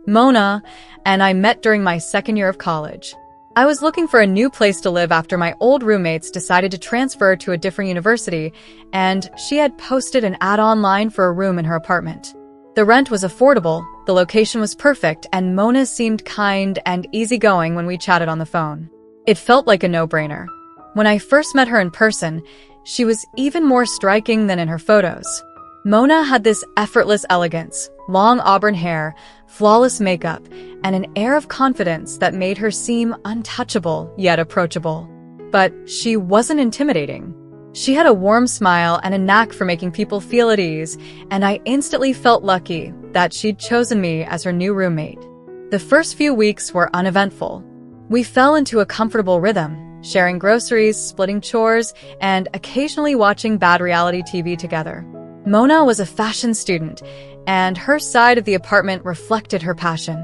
Mona, and I met during my second year of college. I was looking for a new place to live after my old roommates decided to transfer to a different university, and she had posted an ad online for a room in her apartment. The rent was affordable, the location was perfect, and Mona seemed kind and easygoing when we chatted on the phone. It felt like a no-brainer. When I first met her in person, she was even more striking than in her photos. Mona had this effortless elegance, long auburn hair, flawless makeup, and an air of confidence that made her seem untouchable yet approachable. But she wasn't intimidating. She had a warm smile and a knack for making people feel at ease, and I instantly felt lucky that she'd chosen me as her new roommate. The first few weeks were uneventful. We fell into a comfortable rhythm, sharing groceries, splitting chores, and occasionally watching bad reality TV together. Mona was a fashion student, and her side of the apartment reflected her passion.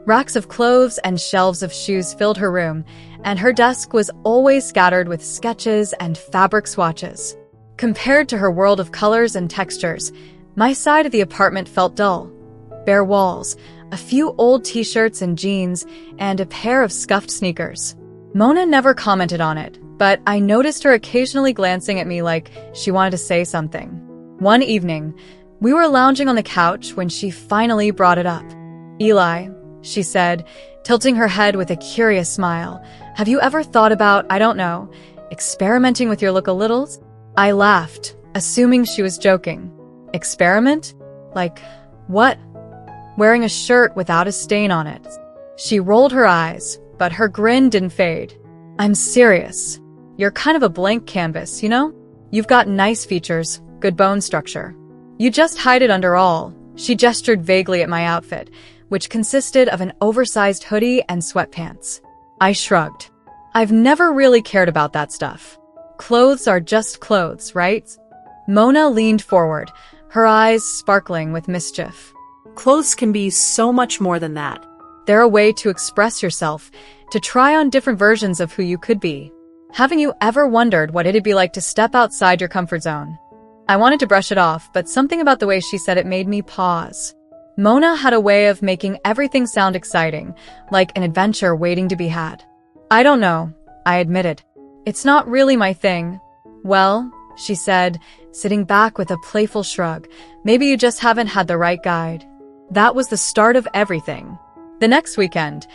Racks of clothes and shelves of shoes filled her room, and her desk was always scattered with sketches and fabric swatches. Compared to her world of colors and textures, my side of the apartment felt dull. Bare walls, a few old t-shirts and jeans, and a pair of scuffed sneakers. Mona never commented on it, but I noticed her occasionally glancing at me like she wanted to say something. One evening, we were lounging on the couch when she finally brought it up. "Eli," she said, tilting her head with a curious smile, "have you ever thought about, I don't know, experimenting with your look a little?" I laughed, assuming she was joking. Experiment? Like, what? Wearing a shirt without a stain on it. She rolled her eyes, but her grin didn't fade. "I'm serious. You're kind of a blank canvas, you know? You've got nice features, good bone structure. You just hide it under all." She gestured vaguely at my outfit, which consisted of an oversized hoodie and sweatpants. I shrugged. I've never really cared about that stuff. Clothes are just clothes, right? Mona leaned forward, her eyes sparkling with mischief. Clothes can be so much more than that. They're a way to express yourself, to try on different versions of who you could be. Haven't you ever wondered what it'd be like to step outside your comfort zone? I wanted to brush it off, but something about the way she said it made me pause. Mona had a way of making everything sound exciting, like an adventure waiting to be had. "I don't know," I admitted. "It's not really my thing." "Well," she said, sitting back with a playful shrug, "maybe you just haven't had the right guide." That was the start of everything. The next weekend,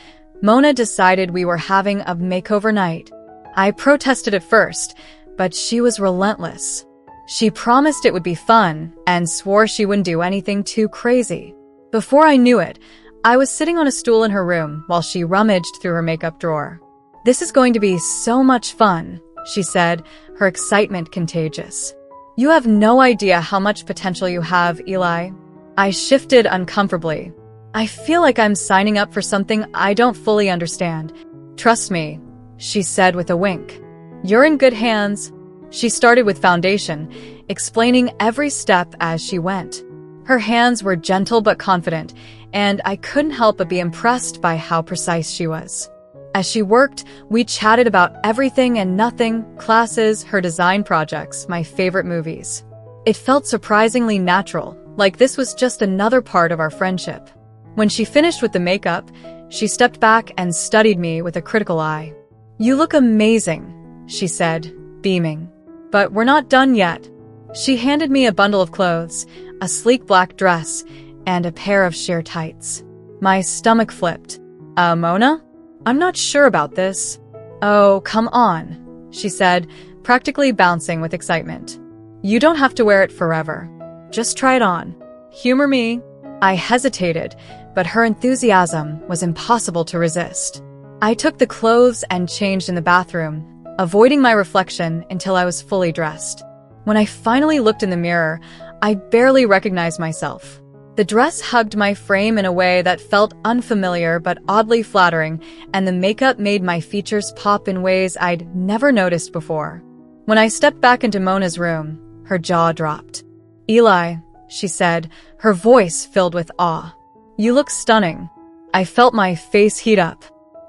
Mona decided we were having a makeover night. I protested at first, but she was relentless. She promised it would be fun and swore she wouldn't do anything too crazy. Before I knew it, I was sitting on a stool in her room while she rummaged through her makeup drawer. "This is going to be so much fun," she said, her excitement contagious. "You have no idea how much potential you have, Eli." I shifted uncomfortably. "I feel like I'm signing up for something I don't fully understand." "Trust me," she said with a wink. "You're in good hands." She started with foundation, explaining every step as she went. Her hands were gentle but confident, and I couldn't help but be impressed by how precise she was. As she worked, we chatted about everything and nothing, classes, her design projects, my favorite movies. It felt surprisingly natural, like this was just another part of our friendship. When she finished with the makeup, she stepped back and studied me with a critical eye. "You look amazing," she said, beaming. "But we're not done yet." She handed me a bundle of clothes, a sleek black dress, and a pair of sheer tights. My stomach flipped. Mona? I'm not sure about this." "Oh, come on," she said, practically bouncing with excitement. "You don't have to wear it forever. Just try it on. Humor me." I hesitated, but her enthusiasm was impossible to resist. I took the clothes and changed in the bathroom, avoiding my reflection until I was fully dressed. When I finally looked in the mirror, I barely recognized myself. The dress hugged my frame in a way that felt unfamiliar but oddly flattering, and the makeup made my features pop in ways I'd never noticed before. When I stepped back into Mona's room, her jaw dropped. "Eli," she said, her voice filled with awe. "You look stunning." I felt my face heat up.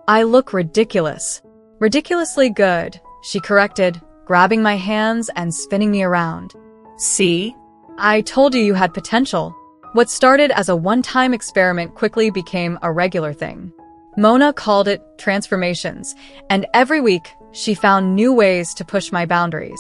"I look ridiculous." "Ridiculously good," she corrected, grabbing my hands and spinning me around. "See? I told you you had potential." What started as a one-time experiment quickly became a regular thing. Mona called it transformations, and every week she found new ways to push my boundaries.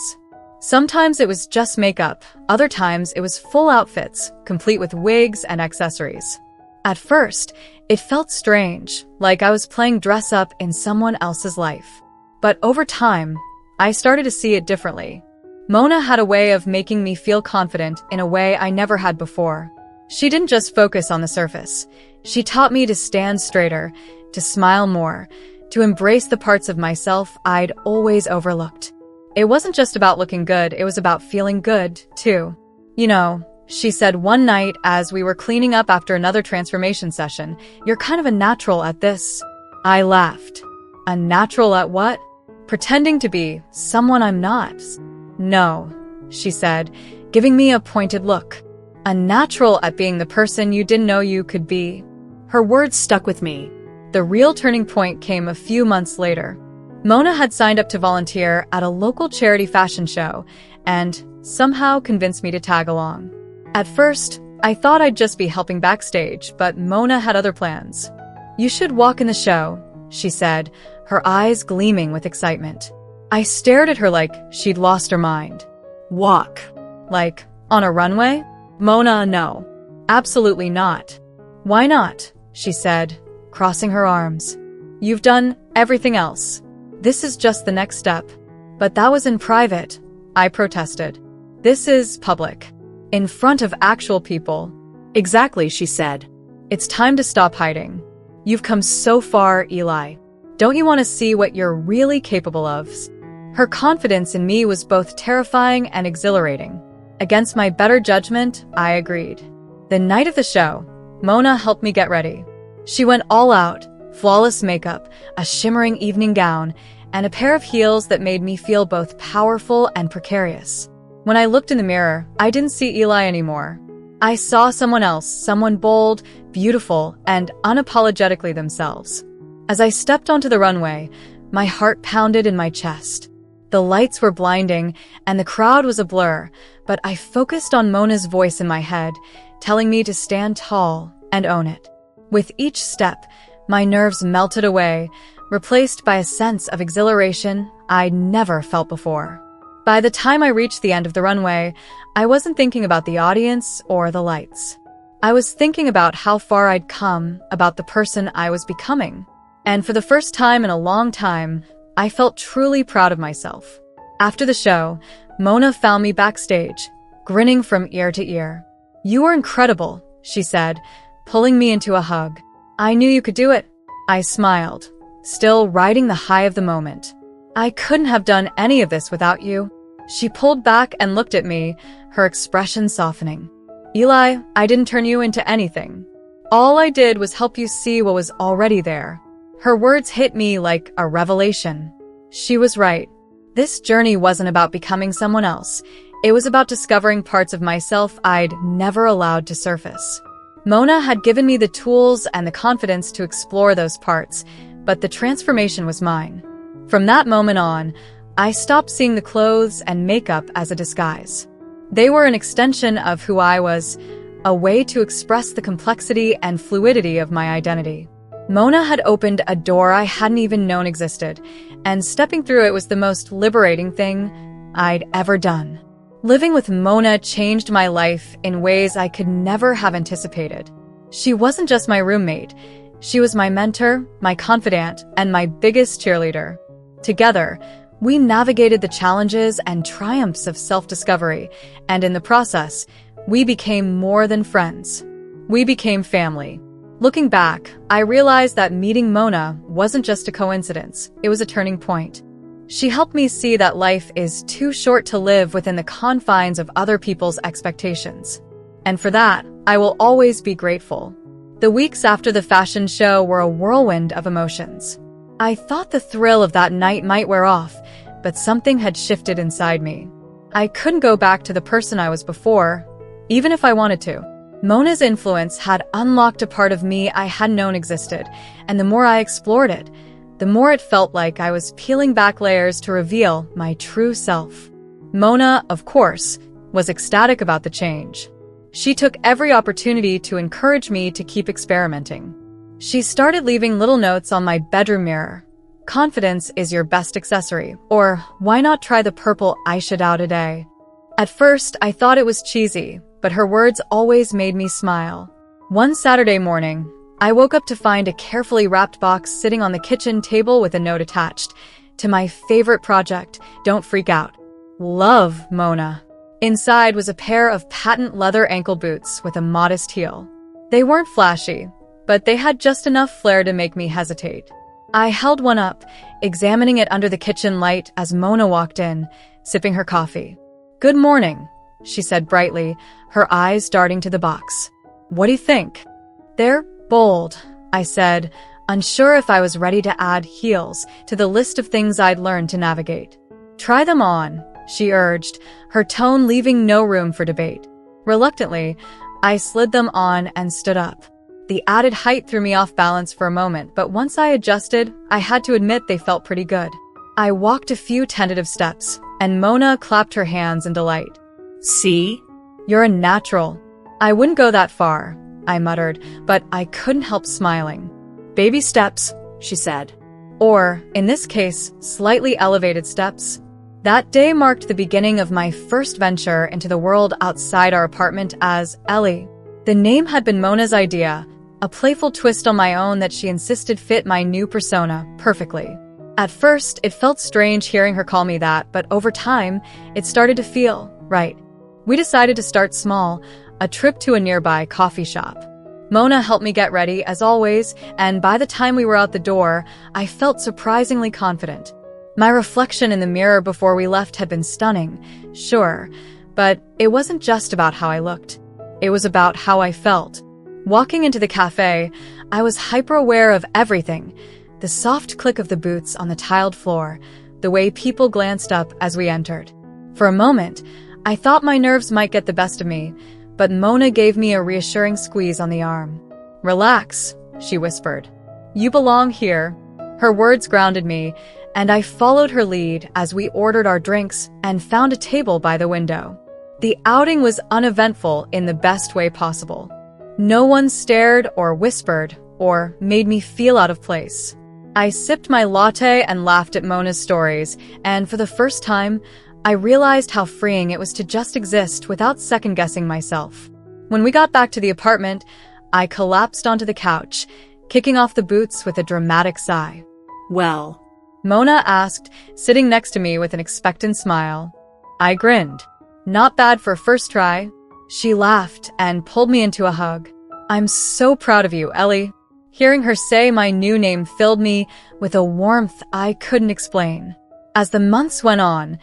Sometimes it was just makeup, other times it was full outfits, complete with wigs and accessories. At first, it felt strange, like I was playing dress-up in someone else's life. But over time, I started to see it differently. Mona had a way of making me feel confident in a way I never had before. She didn't just focus on the surface. She taught me to stand straighter, to smile more, to embrace the parts of myself I'd always overlooked. It wasn't just about looking good, it was about feeling good, too. You know, she said one night as we were cleaning up after another transformation session, "You're kind of a natural at this." I laughed. A natural at what? Pretending to be someone I'm not. "No," she said, giving me a pointed look. "A natural at being the person you didn't know you could be." Her words stuck with me. The real turning point came a few months later. Mona had signed up to volunteer at a local charity fashion show and somehow convinced me to tag along. At first, I thought I'd just be helping backstage, but Mona had other plans. "You should walk in the show," she said, her eyes gleaming with excitement. I stared at her like she'd lost her mind. Walk. Like, on a runway? "Mona, no. Absolutely not." "Why not?" she said, crossing her arms. "You've done everything else. This is just the next step." "But that was in private," I protested. "This is public. In front of actual people." "Exactly," she said. "It's time to stop hiding. You've come so far, Eli. Don't you want to see what you're really capable of?" Her confidence in me was both terrifying and exhilarating. Against my better judgment, I agreed. The night of the show, Mona helped me get ready. She went all out, flawless makeup, a shimmering evening gown, and a pair of heels that made me feel both powerful and precarious. When I looked in the mirror, I didn't see Eli anymore. I saw someone else, someone bold, beautiful, and unapologetically themselves. As I stepped onto the runway, my heart pounded in my chest. The lights were blinding, and the crowd was a blur, but I focused on Mona's voice in my head, telling me to stand tall and own it. With each step, my nerves melted away, replaced by a sense of exhilaration I'd never felt before. By the time I reached the end of the runway, I wasn't thinking about the audience or the lights. I was thinking about how far I'd come, about the person I was becoming. And for the first time in a long time, I felt truly proud of myself. After the show, Mona found me backstage, grinning from ear to ear. "You were incredible," she said, pulling me into a hug. "I knew you could do it." I smiled, still riding the high of the moment. "I couldn't have done any of this without you." She pulled back and looked at me, her expression softening. "Eli, I didn't turn you into anything. All I did was help you see what was already there." Her words hit me like a revelation. She was right. This journey wasn't about becoming someone else. It was about discovering parts of myself I'd never allowed to surface. Mona had given me the tools and the confidence to explore those parts, but the transformation was mine. From that moment on, I stopped seeing the clothes and makeup as a disguise. They were an extension of who I was, a way to express the complexity and fluidity of my identity. Mona had opened a door I hadn't even known existed, and stepping through it was the most liberating thing I'd ever done. Living with Mona changed my life in ways I could never have anticipated. She wasn't just my roommate. She was my mentor, my confidant, and my biggest cheerleader. Together, we navigated the challenges and triumphs of self-discovery, and in the process, we became more than friends. We became family. Looking back, I realized that meeting Mona wasn't just a coincidence, it was a turning point. She helped me see that life is too short to live within the confines of other people's expectations. And for that, I will always be grateful. The weeks after the fashion show were a whirlwind of emotions. I thought the thrill of that night might wear off, but something had shifted inside me. I couldn't go back to the person I was before, even if I wanted to. Mona's influence had unlocked a part of me I hadn't known existed, and the more I explored it, the more it felt like I was peeling back layers to reveal my true self. Mona, of course, was ecstatic about the change. She took every opportunity to encourage me to keep experimenting. She started leaving little notes on my bedroom mirror. Confidence is your best accessory, or why not try the purple eyeshadow today? At first, I thought it was cheesy, but her words always made me smile. One Saturday morning, I woke up to find a carefully wrapped box sitting on the kitchen table with a note attached. To my favorite project, don't freak out. Love, Mona. Inside was a pair of patent leather ankle boots with a modest heel. They weren't flashy, but they had just enough flair to make me hesitate. I held one up, examining it under the kitchen light as Mona walked in, sipping her coffee. "Good morning," she said brightly, her eyes darting to the box. "What do you think?" "They're bold," I said, unsure if I was ready to add heels to the list of things I'd learned to navigate. "Try them on," she urged, her tone leaving no room for debate. Reluctantly, I slid them on and stood up. The added height threw me off balance for a moment, but once I adjusted, I had to admit they felt pretty good. I walked a few tentative steps, and Mona clapped her hands in delight. "See? You're a natural." "I wouldn't go that far," I muttered, but I couldn't help smiling. Baby steps," she said. Or, in this case, slightly elevated steps. That day marked the beginning of my first venture into the world outside our apartment as Ellie. The name had been Mona's idea, a playful twist on my own that she insisted fit my new persona perfectly. At first, it felt strange hearing her call me that, but over time, it started to feel right. We decided to start small, a trip to a nearby coffee shop. Mona helped me get ready, as always, and by the time we were out the door, I felt surprisingly confident. My reflection in the mirror before we left had been stunning, sure, but it wasn't just about how I looked. It was about how I felt. Walking into the cafe, I was hyper-aware of everything. The soft click of the boots on the tiled floor, the way people glanced up as we entered. For a moment, I thought my nerves might get the best of me, but Mona gave me a reassuring squeeze on the arm. "Relax," she whispered. "You belong here." Her words grounded me, and I followed her lead as we ordered our drinks and found a table by the window. The outing was uneventful in the best way possible. No one stared or whispered or made me feel out of place. I sipped my latte and laughed at Mona's stories, and for the first time, I realized how freeing it was to just exist without second-guessing myself. When we got back to the apartment, I collapsed onto the couch, kicking off the boots with a dramatic sigh. "Well," Mona asked, sitting next to me with an expectant smile. I grinned. "Not bad for a first try." She laughed and pulled me into a hug. "I'm so proud of you, Ellie." Hearing her say my new name filled me with a warmth I couldn't explain. As the months went on,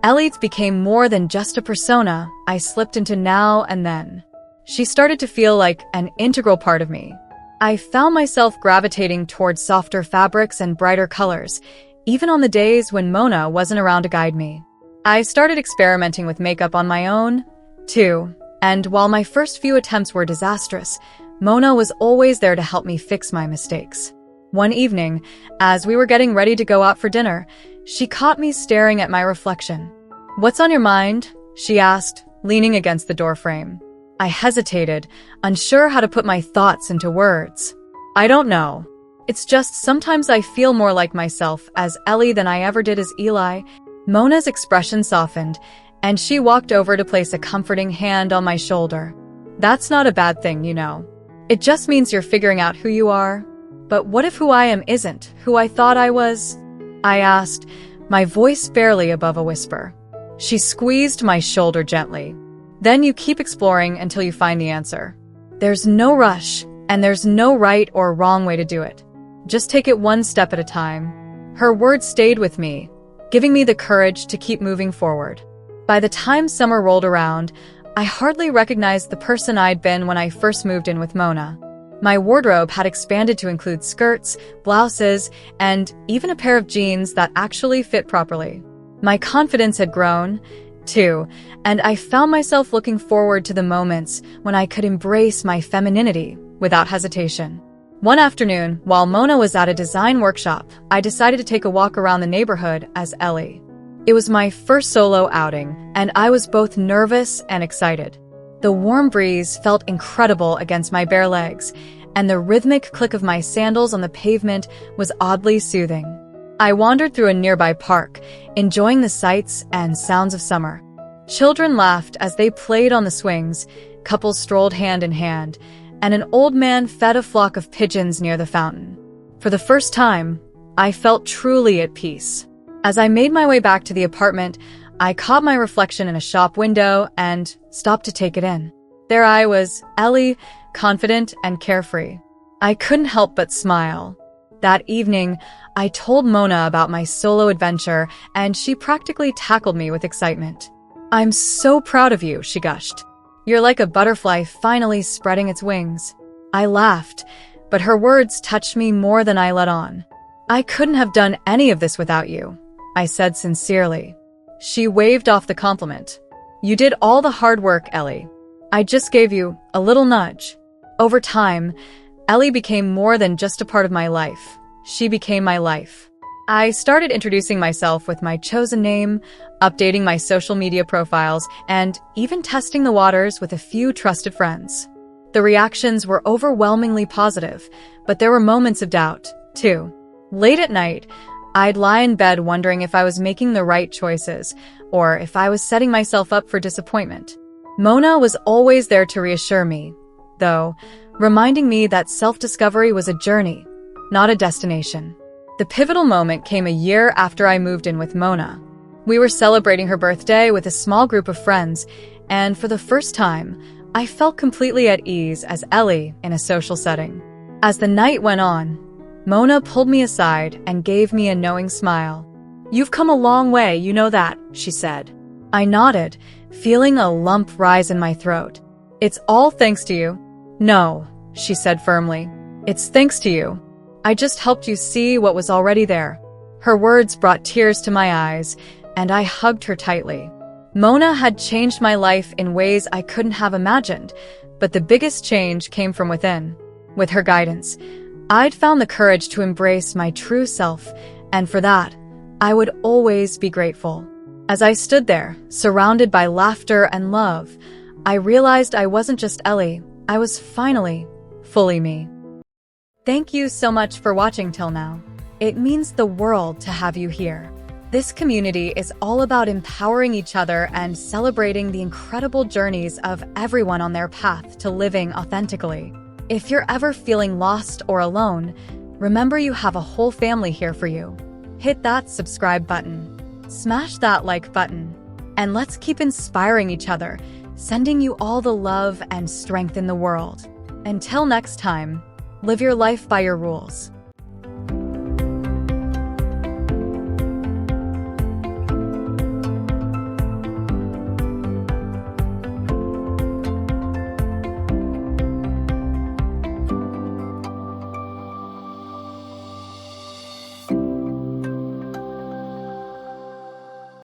Ellie became more than just a persona I slipped into now and then. She started to feel like an integral part of me. I found myself gravitating towards softer fabrics and brighter colors, even on the days when Mona wasn't around to guide me. I started experimenting with makeup on my own, too, and while my first few attempts were disastrous, Mona was always there to help me fix my mistakes. One evening, as we were getting ready to go out for dinner, she caught me staring at my reflection. "What's on your mind?" she asked, leaning against the doorframe. I hesitated, unsure how to put my thoughts into words. "I don't know. It's just sometimes I feel more like myself as Ellie than I ever did as Eli." Mona's expression softened, and she walked over to place a comforting hand on my shoulder. "That's not a bad thing, you know. It just means you're figuring out who you are." "But what if who I am isn't who I thought I was?" I asked, my voice barely above a whisper. She squeezed my shoulder gently. "Then you keep exploring until you find the answer. There's no rush, and there's no right or wrong way to do it. Just take it one step at a time." Her words stayed with me, giving me the courage to keep moving forward. By the time summer rolled around, I hardly recognized the person I'd been when I first moved in with Mona. My wardrobe had expanded to include skirts, blouses, and even a pair of jeans that actually fit properly. My confidence had grown, too, and I found myself looking forward to the moments when I could embrace my femininity without hesitation. One afternoon, while Mona was at a design workshop, I decided to take a walk around the neighborhood as Ellie. It was my first solo outing, and I was both nervous and excited. The warm breeze felt incredible against my bare legs, and the rhythmic click of my sandals on the pavement was oddly soothing. I wandered through a nearby park, enjoying the sights and sounds of summer. Children laughed as they played on the swings, couples strolled hand in hand, and an old man fed a flock of pigeons near the fountain. For the first time, I felt truly at peace. As I made my way back to the apartment, I caught my reflection in a shop window and stopped to take it in. There I was, Ellie, confident and carefree. I couldn't help but smile. That evening, I told Mona about my solo adventure, and she practically tackled me with excitement. "I'm so proud of you," she gushed. "You're like a butterfly finally spreading its wings." I laughed, but her words touched me more than I let on. "I couldn't have done any of this without you," I said sincerely. She waved off the compliment. "You did all the hard work, Ellie. I just gave you a little nudge." Over time, Ellie became more than just a part of my life. She became my life. I started introducing myself with my chosen name, updating my social media profiles, and even testing the waters with a few trusted friends. The reactions were overwhelmingly positive, but there were moments of doubt, too. Late at night, I'd lie in bed wondering if I was making the right choices, or if I was setting myself up for disappointment. Mona was always there to reassure me, though, reminding me that self-discovery was a journey, not a destination. The pivotal moment came a year after I moved in with Mona. We were celebrating her birthday with a small group of friends, and for the first time, I felt completely at ease as Ellie in a social setting. As the night went on, Mona pulled me aside and gave me a knowing smile. "You've come a long way, you know that," she said. I nodded, feeling a lump rise in my throat. "It's all thanks to you." "No," she said firmly. "It's thanks to you. I just helped you see what was already there." Her words brought tears to my eyes, and I hugged her tightly. Mona had changed my life in ways I couldn't have imagined, but the biggest change came from within. With her guidance, I'd found the courage to embrace my true self, and for that, I would always be grateful. As I stood there, surrounded by laughter and love, I realized I wasn't just Ellie, I was finally fully me. Thank you so much for watching till now. It means the world to have you here. This community is all about empowering each other and celebrating the incredible journeys of everyone on their path to living authentically. If you're ever feeling lost or alone, remember you have a whole family here for you. Hit that subscribe button, smash that like button, and let's keep inspiring each other, sending you all the love and strength in the world. Until next time, live your life by your rules.